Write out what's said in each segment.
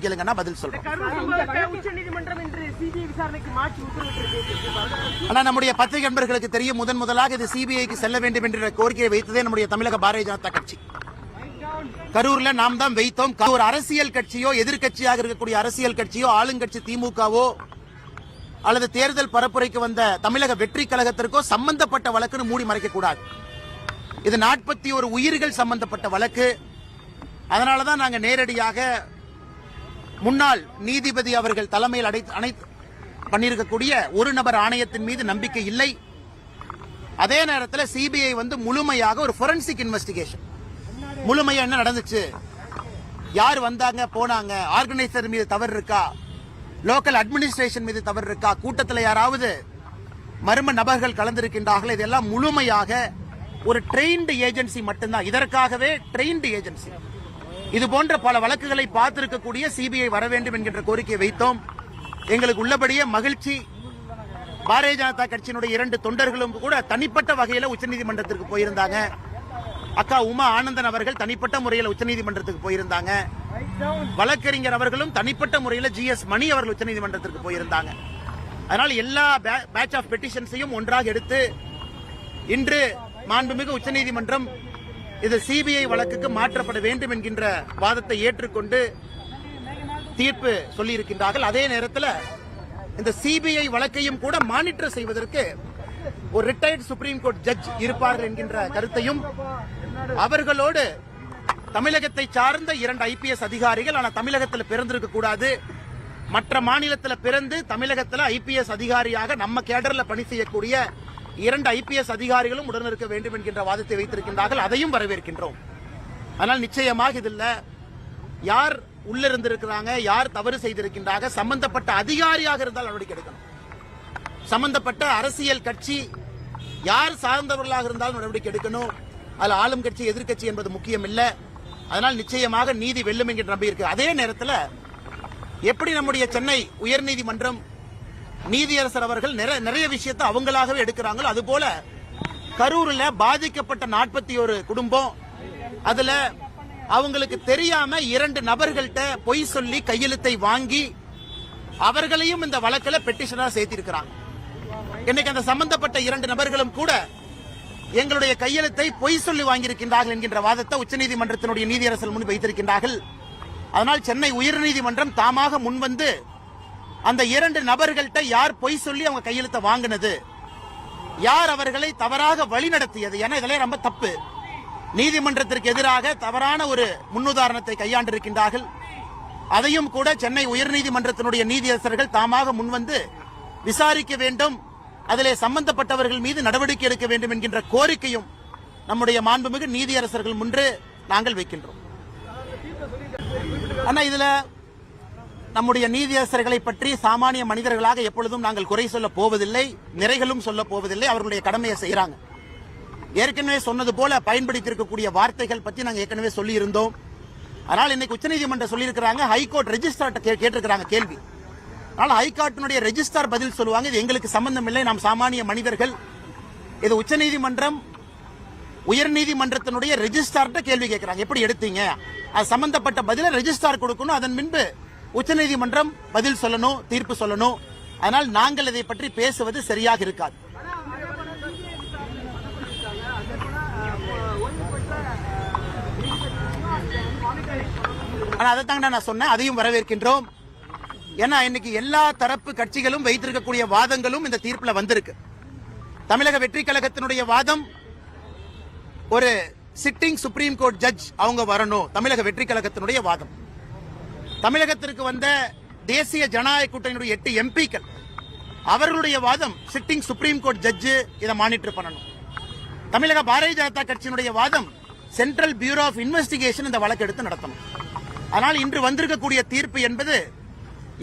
கேளுங்கன்னா பதில் சொல்றேன். ஆனா நம்முடைய பத்திரிகை நண்பர்களுக்கு தெரியும், முதலாக இது சிபிஐக்கு செல்ல வேண்டும் என்ற கோரிக்கையை வைத்ததே நம்முடைய தமிழக பாரதிய ஜனதா கட்சி. கரூர்ல நாம் தான் வைத்தோம். ஒரு அரசியல் கட்சியோ எதிர்கட்சியாக இருக்கக்கூடிய அரசியல் கட்சியோ ஆளுங்கட்சி திமுகவோ அல்லது தேர்தல் பரப்புரைக்கு வந்த தமிழக வெற்றி கழகத்திற்கோ சம்பந்தப்பட்ட வழக்குன்னு மூடி மறைக்க கூடாது. இது 41 உயிர்கள் சம்பந்தப்பட்ட வழக்கு. அதனாலதான் நாங்க நேரடியாக முன்னாள் நீதிபதி அவர்கள் தலைமையில் பண்ணியிருக்கக்கூடிய ஒரு நபர் ஆணையத்தின் மீது நம்பிக்கை இல்லை. அதே நேரத்தில் சிபிஐ முழுமையாக ஒரு ஃபோரன்சிக் இன்வெஸ்டிகேஷன், முழுமையா என்ன நடந்துச்சு, யார் வந்தாங்க போனாங்க, ஆர்கனைசர் மீது தவறு இருக்கா, லோக்கல் அட்மினிஸ்ட்ரேஷன் மீது தவறு இருக்கா, கூட்டத்தில் யாராவது மர்ம நபர்கள் கலந்திருக்கின்றார்கள், இதெல்லாம் முழுமையாக ஒரு ட்ரெயின்டு ஏஜென்சி மட்டும்தான். இதற்காகவே ட்ரெயின்டு ஏஜென்சி. இது போன்ற பல வழக்குகளை பார்த்திருக்கக்கூடிய சிபிஐ வர வேண்டும் என்கின்ற கோரிக்கையை வைத்தோம். எங்களுக்கு உள்ளபடியே மகிழ்ச்சி. பாரதிய ஜனதா கட்சியினுடைய 2 தொண்டர்களும் கூட தனிப்பட்ட வகையில் உச்சநீதிமன்றத்திற்கு போயிருந்தாங்க. அக்கா உமா ஆனந்தன் அவர்கள் தனிப்பட்ட முறையில் உச்சநீதிமன்றத்துக்கு போயிருந்தாங்க. வழக்கறிஞர் அவர்களும் தனிப்பட்ட முறையில் GS மணி அவர்கள் உச்சநீதிமன்றத்திற்கு போயிருந்தாங்க. அதனால் எல்லா பேட்ச் ஆஃப் பெட்டிஷன்ஸையும் ஒன்றாக எடுத்து இன்று மாண்புமிகு உச்சநீதிமன்றம் இது சிபிஐ வழக்குக்கு மாற்றப்பட வேண்டும் என்கின்ற வாதத்தை ஏற்றுக்கொண்டு தீர்ப்பு சொல்லியிருக்கின்றார்கள். அதே நேரத்தில் இந்த சிபிஐ வழக்கையும் கூட மானிட்டர் செய்வதற்கு ஒரு ரிட்டையர்ட் சுப்ரீம் கோர்ட் ஜட்ஜ் இருப்பார்கள் என்கின்ற கருத்தையும், அவர்களோடு தமிழகத்தை சார்ந்த 2 IPS அதிகாரிகள், ஆனால் தமிழகத்தில் பிறந்திருக்க கூடாது, மற்ற மாநிலத்தில் பிறந்து தமிழகத்தில் IPS அதிகாரியாக நம்ம கேடர்ல பணி செய்யக்கூடிய 2 IPS அதிகாரிகளும் உடன் இருக்க வேண்டும் என்கின்ற வாதத்தை வைத்திருக்கின்றார்கள். அதையும் வரவேற்கின்றோம். ஆனால் நிச்சயமாக இதில் யார் உள்ளிருந்திருக்கிறாங்க, யார் தவறு செய்திருக்கின்றாங்க, சம்பந்தப்பட்ட அதிகாரியாக இருந்தால் நடவடிக்கை எடுக்கணும். சம்பந்தப்பட்ட அரசியல் கட்சி யார் சார்ந்தவர்களாக இருந்தாலும் நடவடிக்கை எடுக்கணும். அதில் ஆளும் கட்சி எதிர்கட்சி என்பது முக்கியம் இல்லை. அதனால் நிச்சயமாக நீதி வெல்லும் என்கின்ற நம்பி இருக்கு. அதே நேரத்தில் எப்படி நம்முடைய சென்னை உயர்நீதிமன்றம் நீதியரசர் அவர்கள் நிறைய விஷயத்தை அவங்களாகவே எடுக்கிறாங்களோ, அதுபோல கரூரில் பாதிக்கப்பட்ட 41 குடும்பம், அதுல அவங்களுக்கு தெரியாம 2 நபர்கள்ட்ட பொய் சொல்லி கையெழுத்தை வாங்கி அவர்களையும் இந்த வழக்கில் பெட்டிஷனா சேர்த்திருக்கிறாங்க. இன்னைக்கு அந்த சம்பந்தப்பட்ட 2 நபர்களும் கூட எங்களுடைய கையெழுத்தை பொய் சொல்லி வாங்கியிருக்கின்றார்கள் என்கின்ற வாதத்தை உச்சநீதிமன்றத்தினுடைய நீதியரசர் முன் வைத்திருக்கின்றார்கள். அதனால் சென்னை உயர்நீதிமன்றம் தாமாக முன்வந்து அந்த 2 நபர்கள்ட்ட யார் பொய் சொல்லி அவங்க கையெழுத்தை வாங்கினது, யார் அவர்களை தவறாக வழி நடத்தியது, ஏன்னா இதெல்லாம் ரொம்ப தப்பு. நீதிமன்றத்திற்கு எதிராக தவறான ஒரு முன்னுதாரணத்தை கையாண்டிருக்கின்றார்கள். அதையும் கூட சென்னை உயர்நீதிமன்றத்தினுடைய நீதியரசர்கள் தாமாக முன்வந்து விசாரிக்க வேண்டும், அதிலே சம்பந்தப்பட்டவர்கள் மீது நடவடிக்கை எடுக்க வேண்டும் என்கின்ற கோரிக்கையும் நம்முடைய மாண்புமிகு நீதியரசர்கள் முன்பு நாங்கள் வைக்கின்றோம். ஆனா இதுல நம்முடைய நீதியரசர்களை பற்றி சாமானிய மனிதர்களாக எப்பொழுதும் நாங்கள் குறை சொல்ல போவதில்லை, நிறைகளும் சொல்ல போவதில்லை. அவர்களுடைய கடமையை செய்யறாங்க. ஏற்கனவே சொன்னது போல பயன்படுத்தியிருக்கக்கூடிய வார்த்தைகள் பற்றி நாங்கள் ஏற்கனவே சொல்லி இருந்தோம். ஆனால் இன்னைக்கு உச்சநீதிமன்றம் சொல்லியிருக்கிறாங்க, ஹைகோர்ட் ரெஜிஸ்ட்ரார்ட்ட கேட்டிருக்கிறாங்க கேள்வி. ஆனால் ஹைகோர்ட்டினுடைய ரெஜிஸ்ட்ரார் பதில் சொல்லுவாங்க, இது எங்களுக்கு சம்பந்தம் இல்லை, நாம் சாமானிய மனிதர்கள். இது உச்சநீதிமன்றம் உயர்நீதிமன்றத்தினுடைய ரெஜிஸ்ட்ரார்ட்ட கேள்வி கேட்கிறாங்க, எப்படி எடுத்தீங்க, அது சம்பந்தப்பட்ட பதில ரெஜிஸ்ட்ரார் கொடுக்கணும், அதன் முன்பு உச்சநீதிமன்றம் பதில் சொல்லணும், தீர்ப்பு சொல்லணும். அதனால் நாங்கள் இதை பற்றி பேசுவது சரியாக இருக்காது. ஆனா அதைத்தாங்க நான் சொன்னேன், அதையும் வரவேற்கின்றோம். ஏன்னா இன்னைக்கு எல்லா தரப்பு கட்சிகளும் வைத்திருக்கக்கூடிய வாதங்களும் இந்த தீர்ப்புல வந்திருக்கு. தமிழக வெற்றி கழகத்தினுடைய வாதம், ஒரு சிட்டிங் சுப்ரீம் கோர்ட் ஜட்ஜ் அவங்க வரணும், தமிழக வெற்றி கழகத்தினுடைய வாதம். தமிழகத்திற்கு வந்த தேசிய ஜனநாயக கூட்டணியுடைய 8 MPக்கள் அவர்களுடைய வாதம், சிட்டிங் சுப்ரீம் கோர்ட் ஜட்ஜ் இதை மானிட்டர் பண்ணணும். தமிழக பாரதிய ஜனதா கட்சியினுடைய வாதம், சென்ட்ரல் பியூரோ ஆஃப் இன்வெஸ்டிகேஷன் இந்த வழக்கு எடுத்து நடத்தணும். ஆனால் இன்று வந்திருக்கக்கூடிய தீர்ப்பு என்பது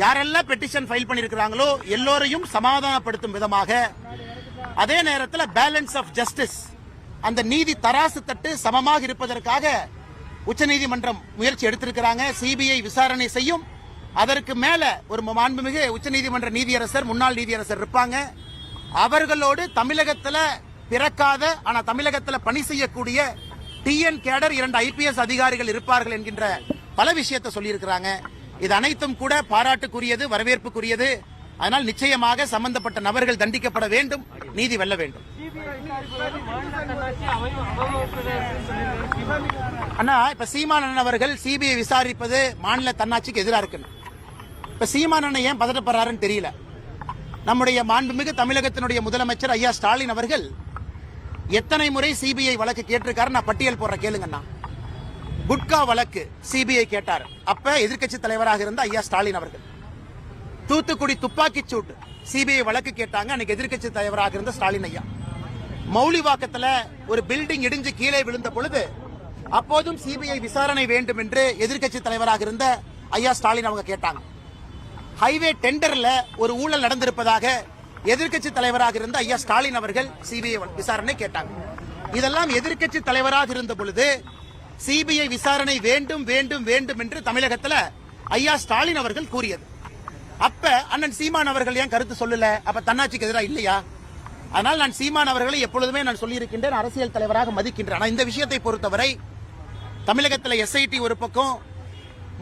யாரெல்லாம் பெட்டிஷன் ஃபைல் பண்ணியிருக்கிறாங்களோ எல்லோரையும் சமாதானப்படுத்தும் விதமாக, அதே நேரத்தில் பேலன்ஸ் ஆஃப் ஜஸ்டிஸ், அந்த நீதி தராசு தட்டு சமமாக இருப்பதற்காக உச்சநீதிமன்றம் முயற்சி எடுத்திருக்கிறாங்க. சிபிஐ விசாரணை செய்யும். அதற்கு மேல ஒரு மாண்புமிகு உச்சநீதிமன்ற நீதியரசர், முன்னாள் நீதியரசர் இருப்பாங்க. அவர்களோடு தமிழகத்தில் பிறக்காத ஆனா தமிழகத்தில் பணி செய்யக்கூடிய TN கேடர் 2 IPS அதிகாரிகள் இருப்பார்கள் என்கின்ற பல விஷயத்தை சொல்லியிருக்கிறாங்க. இது அனைத்தும் கூட பாராட்டுக்குரியது, வரவேற்புக்குரியது. அதனால் நிச்சயமாக சம்பந்தப்பட்ட நபர்கள் தண்டிக்கப்பட வேண்டும், நீதி வெல்ல வேண்டும். அண்ணா, இப்ப சீமானன் அவர்கள் சிபிஐ விசாரிப்பது மாநில தன்னாட்சிக்கு எதிராக இருக்கு. இப்ப சீமானன் ஏன் பதட்டப்படுறாருன்னு தெரியல. நம்முடைய மாண்புமிகு தமிழகத்தினுடைய முதலமைச்சர் ஐயா ஸ்டாலின் அவர்கள் எத்தனை முறை சிபிஐ வழக்கு கேட்டிருக்காரு, நான் பட்டியல் போடுற கேளுங்கண்ணா. குட்கா வழக்கு சிபிஐ கேட்டார், அப்ப எதிர்க்கட்சி தலைவராக இருந்த ஐயா ஸ்டாலின் அவர்கள். தூத்துக்குடி துப்பாக்கி சூட்டு சிபிஐ வழக்கு கேட்டாங்க, அன்னைக்கு எதிர்க்கட்சி தலைவராக இருந்த ஸ்டாலின் ஐயா. மௌலிவாக்கத்துல ஒரு பில்டிங் இடிஞ்சு கீழே விழுந்த பொழுது அப்போதும் சிபிஐ விசாரணை வேண்டும் என்று எதிர்க்கட்சி தலைவராக இருந்த ஐயா ஸ்டாலின் அவங்க கேட்டாங்க. ஹைவே டெண்டர்ல ஒரு ஊழல் நடந்திருப்பதாக எதிர்க்கட்சி தலைவராக இருந்த ஐயா ஸ்டாலின் அவர்கள் சிபிஐ விசாரணை கேட்டாங்க. இதெல்லாம் எதிர்க்கட்சி தலைவராக இருந்த பொழுது சிபிஐ விசாரணை வேண்டும் வேண்டும் வேண்டும் என்று தமிழகத்தில் ஐயா ஸ்டாலின் அவர்கள் கூறியது. அப்ப அண்ணன் சீமான் அவர்கள் ஏன் கருத்து சொல்லல? அப்ப தன்னாட்சிக்கு எதிராக இல்லையா? அதனால் நான் சீமான் அவர்களை எப்பொழுதுமே நான் சொல்லியிருக்கின்றேன், அரசியல் தலைவராக மதிக்கின்றேன். ஆனால் இந்த விஷயத்தை பொறுத்தவரை தமிழகத்தில் எஸ்ஐடி ஒரு பக்கம்,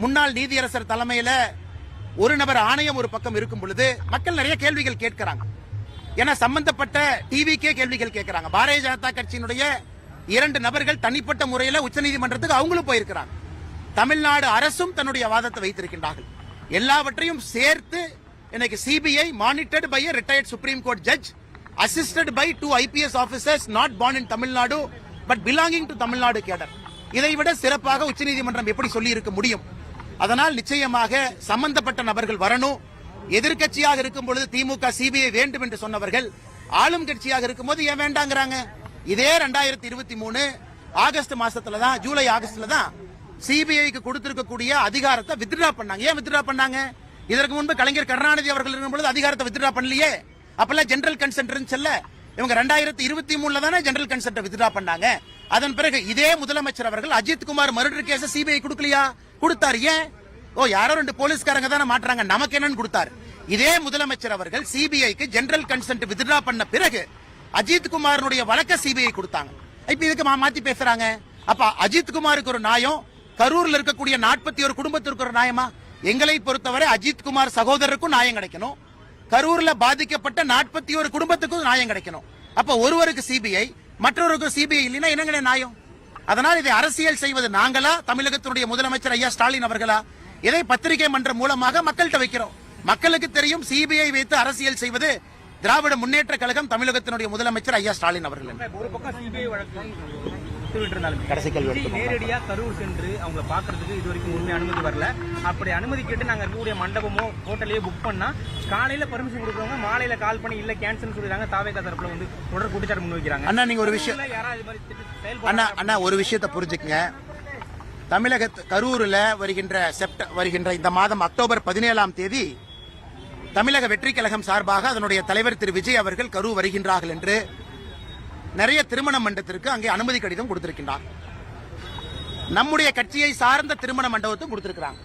முன்னாள் நீதியரசர் தலைமையில ஒரு நபர் ஆணையம் ஒரு பக்கம் இருக்கும் பொழுது மக்கள் நிறைய கேள்விகள் கேட்கிறாங்க. ஏன்னா சம்பந்தப்பட்ட டிவிக்கே கேள்விகள் கேட்கிறாங்க. பாரதிய ஜனதா கட்சியினுடைய 2 நபர்கள் தனிப்பட்ட முறையில் உச்சநீதிமன்றத்துக்கு அவங்களும் போயிருக்கிறாங்க. தமிழ்நாடு அரசும் தன்னுடைய வாதத்தை வைத்திருக்கின்றார்கள். எல்லாவற்றையும் சேர்த்து இன்னைக்கு CBI monitored by a retired Supreme Court judge assisted by 2 IPS officers not born in Tamil Nadu but belonging to Tamil Nadu cadre. இதைவிட சிறப்பாக உச்சநீதிமன்றம் எப்படி சொல்லி இருக்க முடியும்? அதனால் நிச்சயமாக சம்பந்தப்பட்ட நபர்கள் வரணும். எதிர்க்கட்சியாக இருக்கும் பொழுது திமுக சிபிஐ வேண்டும் என்று சொன்னவர்கள் ஆளும் கட்சியாக இருக்கும் போது ஏன் வேண்டாங்கிறாங்க? இதே 2023 ஆகஸ்ட் மாசத்துல தான், ஜூலை ஆகஸ்ட்ல தான் சிபிஐக்கு கொடுத்திருக்கக்கூடிய அதிகாரத்தை வித்ட்ரா பண்ணாங்க. ஏன் வித்ட்ரா பண்ணாங்க? இதற்கு முன்பு கலைஞர் கருணாநிதி அவர்கள் இருக்கும் பொழுது அதிகாரத்தை வித்ட்ரா பண்ணலையே. அப்பெல்லாம் ஜெனரல் கன்சென்ட் இருந்துச்சுல்ல. இவங்க 2023 தானே ஜெனரல் கன்சென்ட் வித்ட்ரா பண்ணாங்க. அதன் பிறகு இதே முதலமைச்சர் அவர்கள் Ajith Kumar murder case CBI கொடுக்கலையா? கொடுத்தார். ஏன்? யாரோ 2 போலீஸ்காரங்க தானே மாற்றாங்க, நமக்கு என்னன்னு கொடுத்தார். இதே முதலமைச்சர் அவர்கள் சிபிஐக்கு ஜெனரல் கன்சென்ட் வித்ட்ரா பண்ண பிறகு அஜித் குமாரனுடைய வழக்க சிபிஐ கொடுத்தாங்க. இப்ப இதுக்கு மாத்தி பேசுறாங்க. அப்ப அஜித் குமாருக்கு ஒரு நியாயம், கரூர்ல இருக்கக்கூடிய 41 குடும்பத்திற்கு ஒரு நியாயமா? எங்களை பொறுத்தவரை அஜித் குமார் சகோதரருக்கும் நியாயம் கிடைக்கணும், கரூர்ல பாதிக்கப்பட்ட 41 குடும்பத்துக்கும் நியாயம் கிடைக்கணும். அப்ப ஒருவருக்கு சிபிஐ, மற்றொருக்கு சிபிஐ இல்லைன்னா என்னங்க நியாயம்? அதனால் இதை அரசியல் செய்வது நாங்களா, தமிழகத்தினுடைய முதலமைச்சர் ஐயா ஸ்டாலின் அவர்களா? இதை பத்திரிகை மன்றம் மூலமாக மக்கள்கிட்ட வைக்கிறோம். மக்களுக்கு தெரியும் சிபிஐ வைத்து அரசியல் செய்வது திராவிட முன்னேற்ற கழகம், தமிழகத்தினுடைய முதலமைச்சர் ஐயா ஸ்டாலின் அவர்கள். ஒரு பக்கம் சிபிஐ வழக்கு கடைசி கேள்வி நேரடியா கரூர் சென்று அவங்க பாக்குறதுக்கு இது வரைக்கும் உண்மை அனுமதி வரல. அப்படி அனுமதி கேட்டு நாங்க இருக்கக்கூடிய மண்டபமோ ஹோட்டலையோ புக் பண்ணா காலையில பர்மிஷன் கொடுக்குறவங்க மாலையில கால் பண்ணி இல்ல கேன்சல் சொல்லிடுறாங்க. தாவேகா தரப்புல வந்து தொடர் குற்றச்சாட்டு முன் வைக்கிறாங்க. அண்ணா, நீங்க ஒரு விஷயம், அண்ணா ஒரு விஷயத்தை புரிஞ்சுக்கங்க. தமிழக கரூர்ல வருகின்ற இந்த மாதம் அக்டோபர் 17ஆம் தேதி தமிழக வெற்றி கழகம் சார்பாக அதனுடைய தலைவர் திரு விஜய் அவர்கள் கரூர் வருகின்றார்கள் என்று நிறைய திருமண மண்டபத்திற்கு அங்கே அனுமதி கடிதம் கொடுத்திருக்கின்றார். நம்முடைய கட்சியை சார்ந்த திருமண மண்டபத்தும் கொடுத்திருக்கிறாங்க.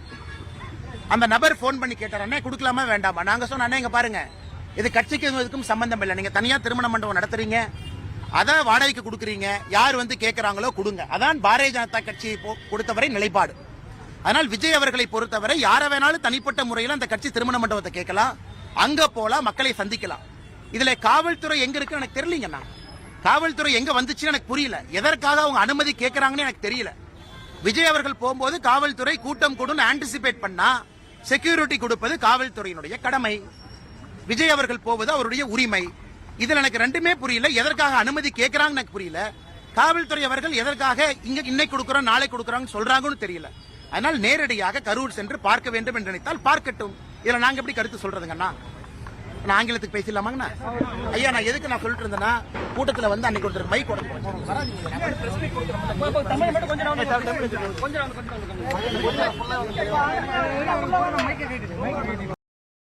அந்த நபர் போன் பண்ணி கேட்டார், அண்ணே கொடுக்கலாமா வேண்டாமா? நாங்க சொன்ன, அண்ணே இங்க பாருங்க, இது கட்சிக்கு சம்பந்தம் இல்லை. நீங்க தனியா திருமண மண்டபம் நடத்துறீங்க, அதை வாடகைக்கு கொடுக்குறீங்க, யார் வந்து கேட்கிறாங்களோ கொடுங்க. அதான் பாரதிய ஜனதா கட்சியை கொடுத்தவரை நிலைப்பாடு. அதனால் விஜய் அவர்களை பொறுத்தவரை யார வேணாலும் தனிப்பட்ட முறையில் அந்த கட்சி திருமண மண்டபத்தை கேட்கலாம், அங்க போலாம், மக்களை சந்திக்கலாம். இதுல காவல்துறை எங்க இருக்கு எனக்கு தெரியலங்கண்ணா. காவல்துறை எங்க வந்துச்சுன்னு எனக்கு புரியல. எதற்காக அவங்க அனுமதி கேட்கறாங்கன்னு எனக்கு தெரியல. விஜய் அவர்கள் போகும்போது காவல்துறை கூட்டம் கூடும் ஆன்டிசிபேட் பண்ணா செக்யூரிட்டி கொடுப்பது காவல்துறையினுடைய கடமை. விஜய் அவர்கள் போவது அவருடைய உரிமை. இதுல எனக்கு ரெண்டுமே புரியல. எதற்காக அனுமதி கேட்கறாங்கன்னு எனக்கு புரியல. காவல்துறை அவர்கள் எதற்காக இன்னைக்கு கொடுக்கறோம் நாளை கொடுக்கறாங்கன்னு சொல்றாங்கன்னு தெரியல. அதனால் நேரடியாக கரூர் சென்று பார்க்க வேண்டும் என்று நினைத்தால் பார்க்கட்டும். இதுல நாங்க எப்படி கருத்து சொல்றதுங்கண்ணா? நான் ஆங்கிலத்துக்கு பேசலாமாங்கண்ணா? ஐயா, நான் எதுக்கு நான் சொல்லிட்டு இருந்தேன்னா, கூட்டத்தில் வந்து அன்னைக்கு ஒருத்தர் மைக் கொஞ்சம்